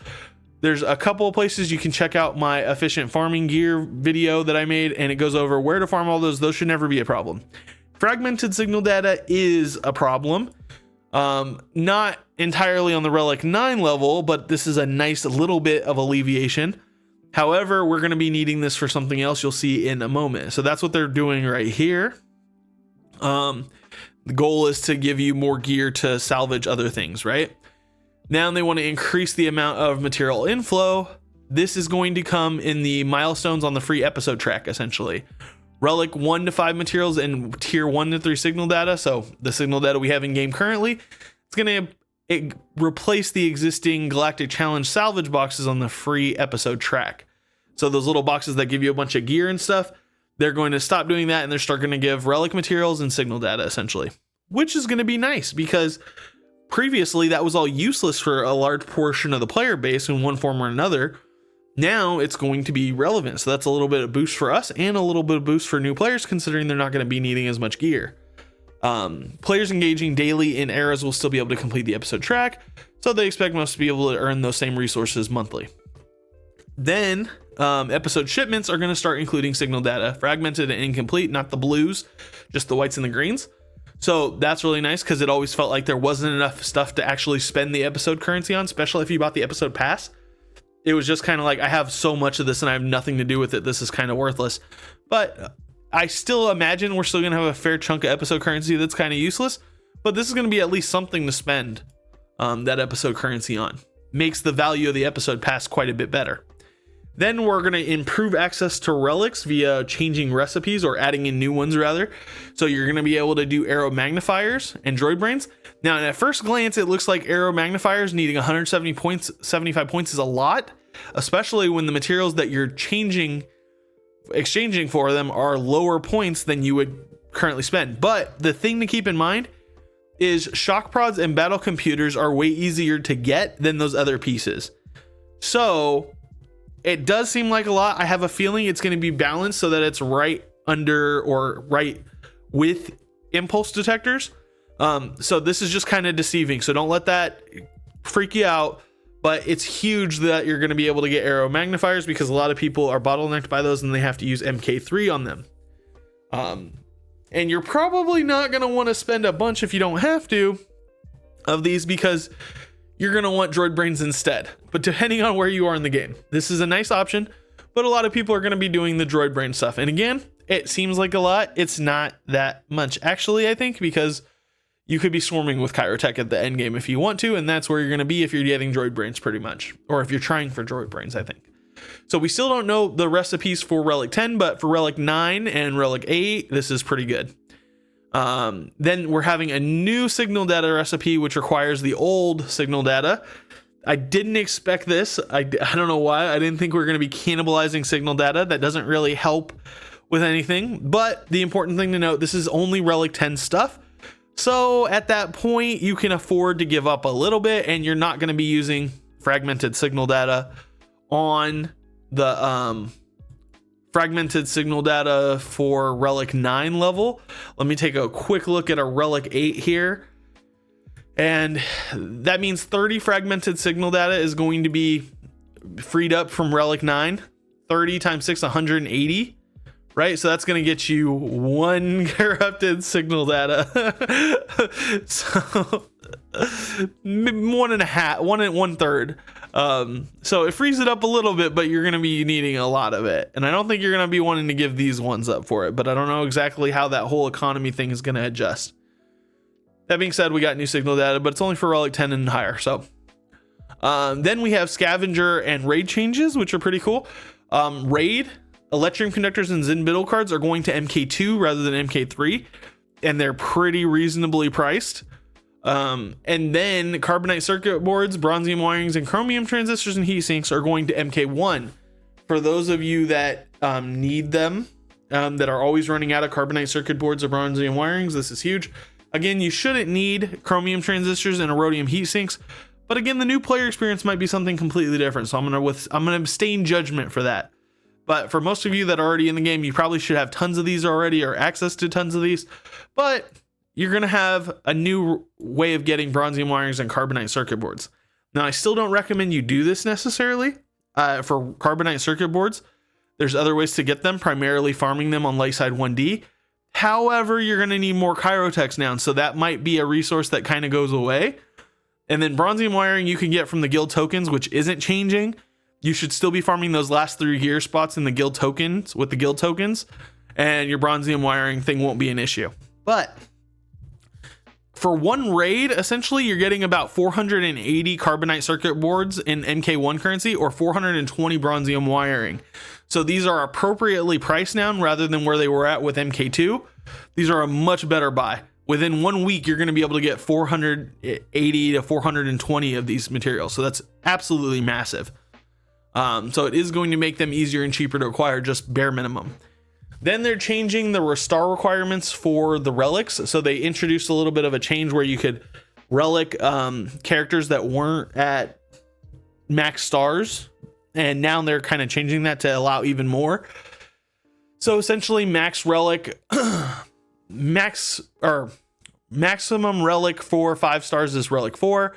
there's a couple of places you can check out my efficient farming gear video that I made, and it goes over where to farm all those. Those should never be a problem. Fragmented signal data is a problem. Not entirely on the Relic 9 level, but this is a nice little bit of alleviation. However, we're going to be needing this for something else you'll see in a moment. So that's what they're doing right here. The goal is to give you more gear to salvage other things, right? Now they want to increase the amount of material inflow. This is going to come in the milestones on the free episode track, essentially. Relic 1 to 5 materials and tier 1 to 3 signal data. So the signal data we have in game currently, it's going to replace the existing Galactic Challenge salvage boxes on the free episode track. So those little boxes that give you a bunch of gear and stuff, they're going to stop doing that, and they're starting to give relic materials and signal data, essentially, which is going to be nice because previously that was all useless for a large portion of the player base in one form or another. Now it's going to be relevant. So that's a little bit of boost for us and a little bit of boost for new players, considering they're not going to be needing as much gear. Players engaging daily in eras will still be able to complete the episode track, so they expect most to be able to earn those same resources monthly. Then episode shipments are going to start including signal data, fragmented and incomplete, not the blues, just the whites and the greens. So that's really nice because it always felt like there wasn't enough stuff to actually spend the episode currency on, especially if you bought the episode pass. It was just kind of like, I have so much of this and I have nothing to do with it. This is kind of worthless. But I still imagine we're still going to have a fair chunk of episode currency that's kind of useless. But this is going to be at least something to spend that episode currency on. Makes the value of the episode pass quite a bit better. Then we're going to improve access to relics via changing recipes, or adding in new ones rather. So you're going to be able to do arrow magnifiers and droid brains. Now at first glance, it looks like arrow magnifiers needing 170 points, 75 points is a lot, especially when the materials that you're exchanging for them are lower points than you would currently spend. But the thing to keep in mind is shock prods and battle computers are way easier to get than those other pieces. So it does seem like a lot. I have a feeling it's going to be balanced so that it's right under or right with impulse detectors. So this is just kind of deceiving. So don't let that freak you out. But it's huge that you're going to be able to get arrow magnifiers because a lot of people are bottlenecked by those and they have to use MK3 on them. And you're probably not going to want to spend a bunch if you don't have to of these because you're going to want droid brains instead. But depending on where you are in the game, this is a nice option, but a lot of people are going to be doing the droid brain stuff. And again, it seems like a lot. It's not that much actually, I think, because you could be swarming with Kyrotech at the end game if you want to, and that's where you're going to be if you're getting droid brains pretty much, or if you're trying for droid brains, I think. So we still don't know the recipes for Relic 10, but for Relic 9 and Relic 8, this is pretty good. Then we're having a new signal data recipe, which requires the old signal data. I didn't expect this. I don't know why. I didn't think we were going to be cannibalizing signal data. That doesn't really help with anything, but the important thing to note, this is only Relic 10 stuff. So at that point, you can afford to give up a little bit and you're not going to be using fragmented signal data on the fragmented signal data for Relic 9 level. Let me take a quick look at a Relic 8 here. And that means 30 fragmented signal data is going to be freed up from Relic 9. 30 times 6, 180. Right, so that's going to get you 1 corrupted signal data. So 1.5, 1/3. So it frees it up a little bit, but you're going to be needing a lot of it. And I don't think you're going to be wanting to give these ones up for it, but I don't know exactly how that whole economy thing is going to adjust. That being said, we got new signal data, but it's only for Relic 10 and higher. So then we have scavenger and raid changes, which are pretty cool. Raid, Electrium conductors and Zin Biddle cards are going to MK2 rather than MK3, and they're pretty reasonably priced. And then carbonite circuit boards, bronzium wirings, and chromium transistors and heat sinks are going to MK1. For those of you that need them, that are always running out of carbonite circuit boards or bronzium wirings, this is huge. Again, you shouldn't need chromium transistors and rhodium heat sinks, but again, the new player experience might be something completely different. So I'm gonna abstain judgment for that. But for most of you that are already in the game, you probably should have tons of these already or access to tons of these. But you're going to have a new way of getting bronzium wirings and carbonite circuit boards. Now, I still don't recommend you do this necessarily for carbonite circuit boards. There's other ways to get them, primarily farming them on Lightside 1D. However, you're going to need more Kyrotechs now, so that might be a resource that kind of goes away. And then bronzium wiring you can get from the guild tokens, which isn't changing. You should still be farming those last 3 gear spots in the guild tokens with the guild tokens, and your bronzium wiring thing won't be an issue. But for one raid, essentially you're getting about 480 carbonite circuit boards in MK1 currency or 420 bronzium wiring. So these are appropriately priced now rather than where they were at with MK2. These are a much better buy. Within 1 week, you're going to be able to get 480 to 420 of these materials. So that's absolutely massive. So it is going to make them easier and cheaper to acquire, just bare minimum. Then they're changing the star requirements for the relics. So they introduced a little bit of a change where you could relic characters that weren't at max stars. And now they're kind of changing that to allow even more. So essentially max relic, maximum relic for 5 stars is Relic 4.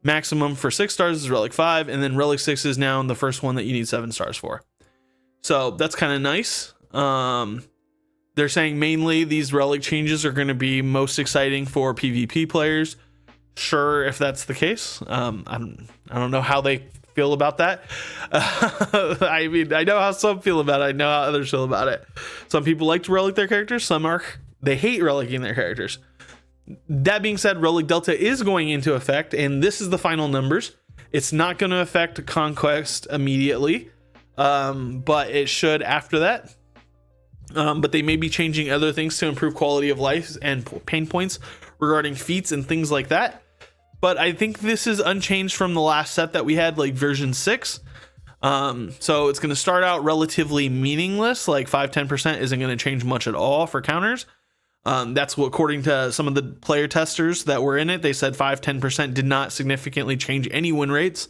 Maximum for 6 stars is Relic 5, and then Relic 6 is now the first one that you need 7 stars for. So that's kind of nice. They're saying mainly these relic changes are going to be most exciting for PvP players. Sure, if that's the case. I don't know how they feel about that. I mean, I know how some feel about it. I know how others feel about it. Some people like to relic their characters. Some they hate relicking their characters. That being said, Relic Delta is going into effect, and this is the final numbers. It's not going to affect Conquest immediately, but it should after that. But they may be changing other things to improve quality of life and pain points regarding feats and things like that. But I think this is unchanged from the last set that we had, like version 6. So it's going to start out relatively meaningless, like 5-10% isn't going to change much at all for counters. That's what, according to some of the player testers that were in it, they said 5-10% did not significantly change any win rates.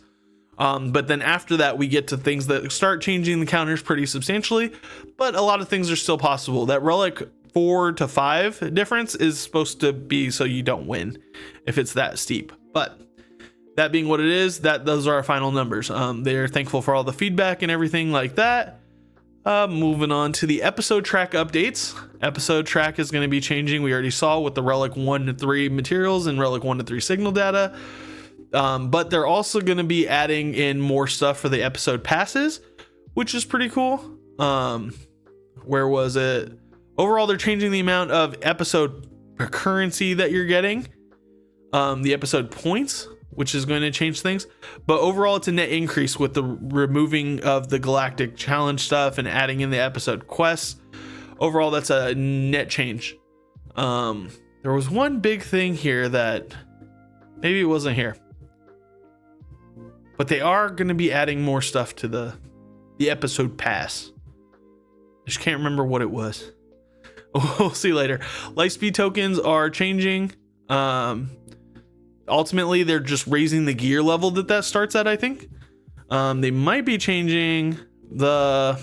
But then after that, we get to things that start changing the counters pretty substantially, but a lot of things are still possible. That Relic 4 to 5 difference is supposed to be so you don't win if it's that steep. But that being what it is, those are our final numbers. They're thankful for all the feedback and everything like that. Moving on to the episode track updates. Episode track is going to be changing. We already saw with the Relic 1 to 3 materials and Relic 1 to 3 signal data. But they're also going to be adding in more stuff for the episode passes, which is pretty cool. Where was it? Overall, they're changing the amount of episode currency that you're getting. The episode points, which is going to change things. But overall, it's a net increase with the removing of the galactic challenge stuff and adding in the episode quests. Overall, that's a net change. There was one big thing here that maybe it wasn't here. But they are going to be adding more stuff to the episode pass. I just can't remember what it was. We'll see later. Lightspeed tokens are changing. Ultimately, they're just raising the gear level that starts at, I think. They might be changing the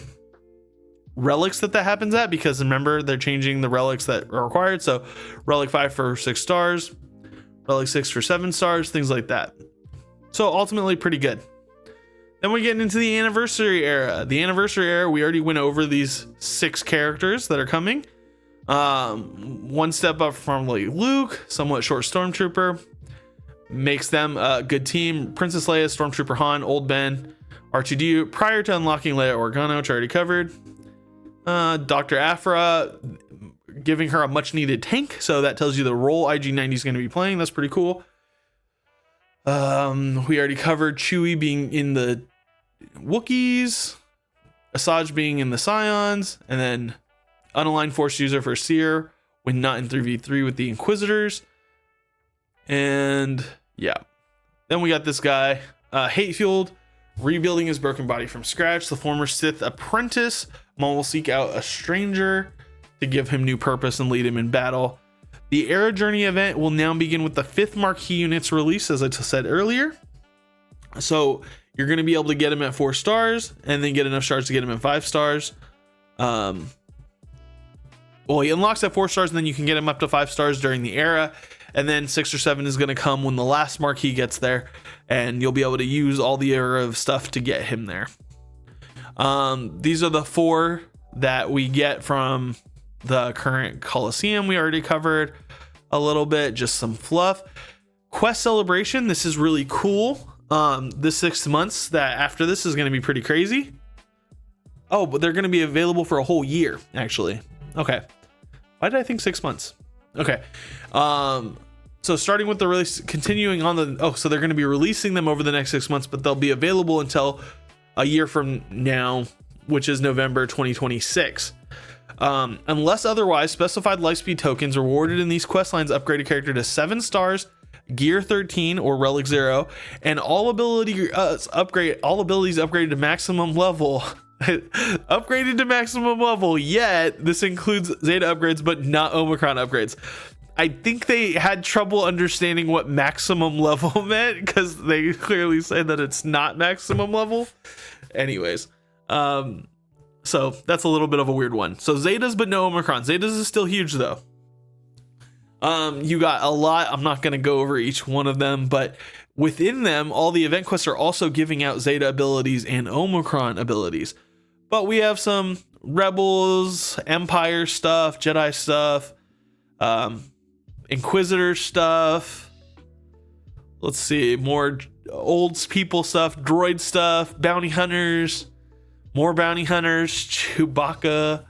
relics that happens at, because remember, they're changing the relics that are required. So Relic 5 for 6 stars, Relic 6 for 7 stars, things like that. So ultimately pretty good. Then we're getting into the anniversary era. The anniversary era, we already went over these 6 characters that are coming. One step up from like Luke, somewhat short Stormtrooper. Makes them a good team. Princess Leia, Stormtrooper Han, Old Ben, R2D2, prior to unlocking Leia Organa, which I already covered. Dr. Aphra, giving her a much needed tank. So that tells you the role IG-90 is going to be playing. That's pretty cool. We already covered Chewie being in the Wookiees, Asajj being in the Scions, and then unaligned force user for Seer when not in 3v3 with the Inquisitors. And yeah, then we got this guy, hate-fueled, rebuilding his broken body from scratch. The former Sith apprentice, Maul will seek out a stranger to give him new purpose and lead him in battle. The Era Journey event will now begin with the 5th marquee units release, as I said earlier. So you're going to be able to get him at 4 stars and then get enough stars to get him at 5 stars. Well, he unlocks at 4 stars and then you can get him up to 5 stars during the era. And then 6 or 7 is going to come when the last marquee gets there, and you'll be able to use all the era of stuff to get him there. These are the 4 that we get from the current Coliseum. We already covered a little bit, just some fluff. Quest Celebration, this is really cool. The 6 months that after this is going to be pretty crazy. Oh, but they're going to be available for a whole year, actually. Okay. Why did I think 6 months? Okay. So starting with the release, continuing on so they're going to be releasing them over the next 6 months, but they'll be available until a year from now, which is November 2026. Unless otherwise, specified Lightspeed tokens rewarded in these quest lines upgrade a character to 7 stars, Gear 13 or Relic 0, and all abilities upgraded to maximum level. Upgraded to maximum level, yet this includes Zeta upgrades but not Omicron upgrades. I think they had trouble understanding what maximum level meant, because they clearly say that it's not maximum level. Anyways, so that's a little bit of a weird one. So Zetas but no Omicron. Zetas is still huge though. You got a lot. I'm not going to go over each one of them, but within them, all the event quests are also giving out Zeta abilities and Omicron abilities. But we have some Rebels, Empire stuff, Jedi stuff, Inquisitor stuff. Let's see, more old people stuff, droid stuff, bounty hunters, more bounty hunters, Chewbacca.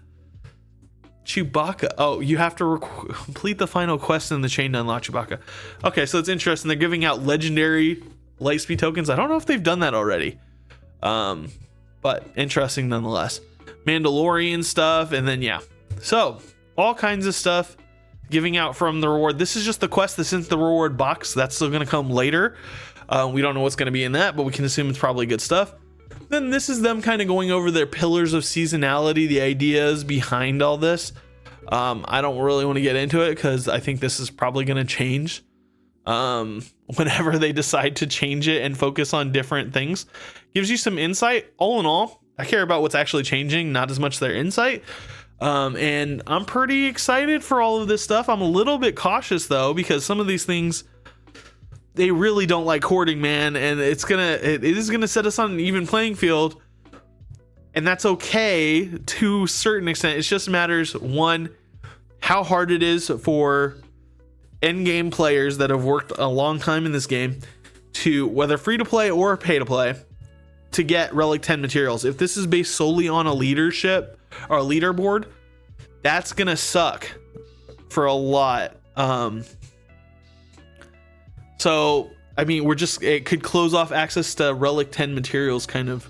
Oh, you have to complete the final quest in the chain to unlock Chewbacca. Okay, so it's interesting. They're giving out legendary Lightspeed tokens. I don't know if they've done that already. But interesting nonetheless. Mandalorian stuff, and then yeah. So all kinds of stuff giving out from the reward. This is just the quest that's in the reward box. That's still going to come later. We don't know what's going to be in that, but we can assume it's probably good stuff. Then this is them kind of going over their pillars of seasonality, the ideas behind all this. I don't really want to get into it because I think this is probably going to change whenever they decide to change it and focus on different things. Gives you some insight. All in all, I care about what's actually changing, not as much their insight. And I'm pretty excited for all of this stuff. I'm a little bit cautious though, because some of these things, they really don't like hoarding, man, and it is gonna set us on an even playing field, and that's okay to a certain extent. It just matters, one, how hard it is for end game players that have worked a long time in this game, to, whether free to play or pay to play, to get Relic 10 materials. If this is based solely on a leadership or a leaderboard, that's gonna suck for a lot. So I mean, it could close off access to Relic 10 materials kind of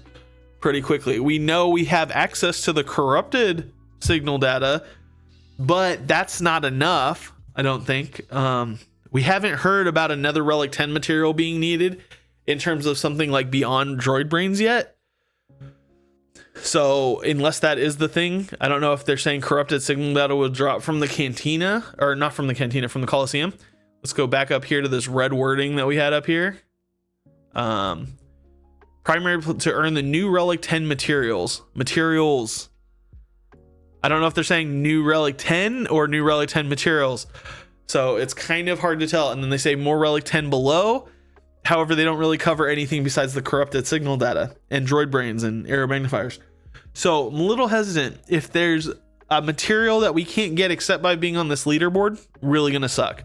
pretty quickly. We know we have access to the corrupted signal data, but that's not enough, I don't think. We haven't heard about another Relic 10 material being needed in terms of something like beyond droid brains yet. So unless that is the thing, I don't know if they're saying corrupted signal data will drop from the cantina, or not from the cantina, from the Coliseum. Let's go back up here to this red wording that we had up here. Primary to earn the new Relic 10 materials. I don't know if they're saying new Relic 10 or new Relic 10 materials. So it's kind of hard to tell. And then they say more Relic 10 below. However, they don't really cover anything besides the corrupted signal data and droid brains and arrow magnifiers. So I'm a little hesitant. If there's a material that we can't get except by being on this leaderboard, really gonna suck.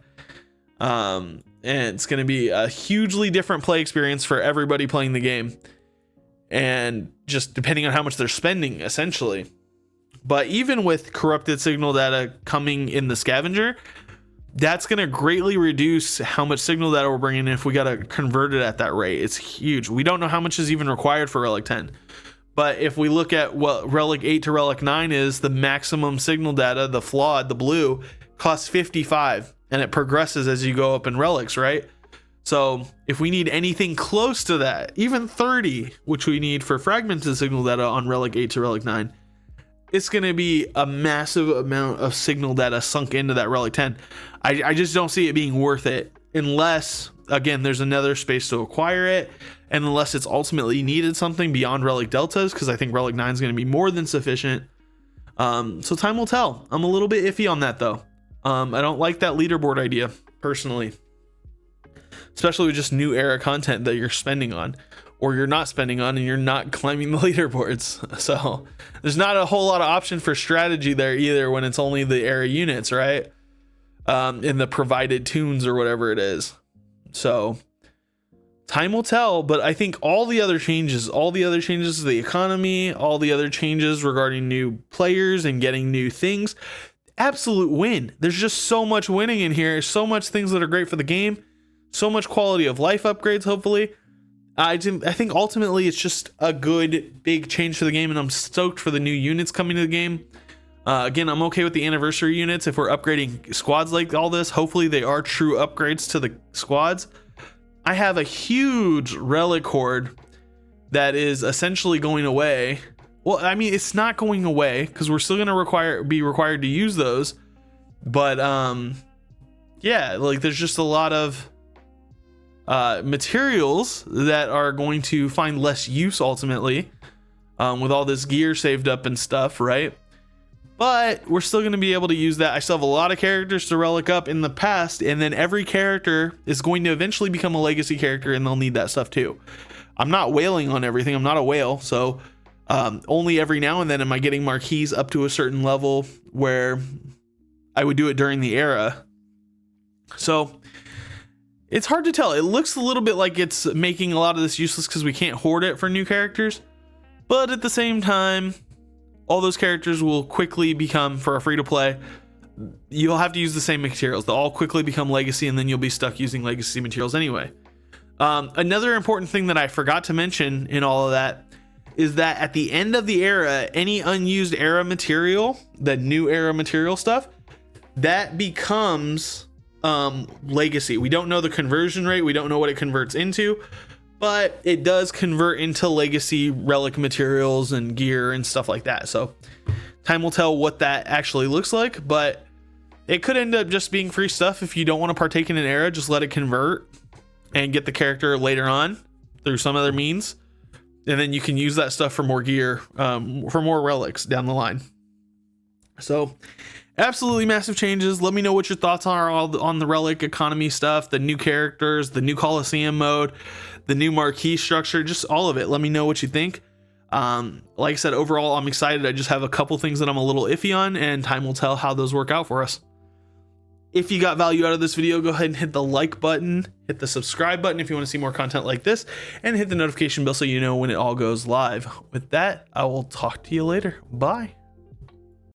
And it's gonna be a hugely different play experience for everybody playing the game, and just depending on how much they're spending, essentially. But even with corrupted signal data coming in the scavenger, that's going to greatly reduce how much signal data we're bringing in if we got to convert it at that rate. It's huge. We don't know how much is even required for Relic 10. But if we look at what Relic 8 to Relic 9 is, the maximum signal data, the flawed, the blue, costs 55. And it progresses as you go up in relics, right? So if we need anything close to that, even 30, which we need for fragmented signal data on Relic 8 to Relic 9, it's going to be a massive amount of signal data sunk into that Relic 10. I just don't see it being worth it unless, again, there's another space to acquire it, and unless it's ultimately needed something beyond Relic Deltas, because I think Relic 9 is going to be more than sufficient. So time will tell. I'm a little bit iffy on that, though. I don't like that leaderboard idea, personally. Especially with just new era content that you're spending on, or you're not spending on, and you're not climbing the leaderboards. So there's not a whole lot of option for strategy there either when it's only the era units, right? In the provided tunes or whatever it is. So time will tell, but I think all the other changes to the economy, all the other changes regarding new players and getting new things, absolute win. There's just so much winning in here. So much things that are great for the game. So much quality of life upgrades, hopefully. I think ultimately it's just a good big change for the game, and I'm stoked for the new units coming to the game. Again, I'm okay with the anniversary units if we're upgrading squads like all this. Hopefully they are true upgrades to the squads. I have a huge relic horde that is essentially going away. Well, I mean, it's not going away because we're still going to be required to use those. But yeah, like there's just a lot of materials that are going to find less use ultimately, with all this gear saved up and stuff, right? But we're still going to be able to use that. I still have a lot of characters to relic up in the past, and then every character is going to eventually become a legacy character, and they'll need that stuff too. I'm not whaling on everything. I'm not a whale, so only every now and then am I getting marquees up to a certain level where I would do it during the era. So it's hard to tell. It looks a little bit like it's making a lot of this useless because we can't hoard it for new characters. But at the same time, all those characters will quickly become, for a free-to-play, you'll have to use the same materials. They'll all quickly become legacy, and then you'll be stuck using legacy materials anyway. Another important thing that I forgot to mention in all of that is that at the end of the era, any unused era material, the new era material stuff, that becomes legacy. We don't know the conversion rate. We don't know what it converts into, but it does convert into legacy relic materials and gear and stuff like that. So time will tell what that actually looks like, but it could end up just being free stuff. If you don't want to partake in an era, just let it convert and get the character later on through some other means. And then you can use that stuff for more gear, for more relics down the line. So absolutely massive changes. Let me know what your thoughts are on the Relic economy stuff, the new characters, the new Coliseum mode, the new marquee structure, just all of it. Let me know what you think. Like I said, overall, I'm excited. I just have a couple things that I'm a little iffy on, and time will tell how those work out for us. If you got value out of this video, go ahead and hit the like button, hit the subscribe button if you want to see more content like this, and hit the notification bell so you know when it all goes live. With that, I will talk to you later. Bye.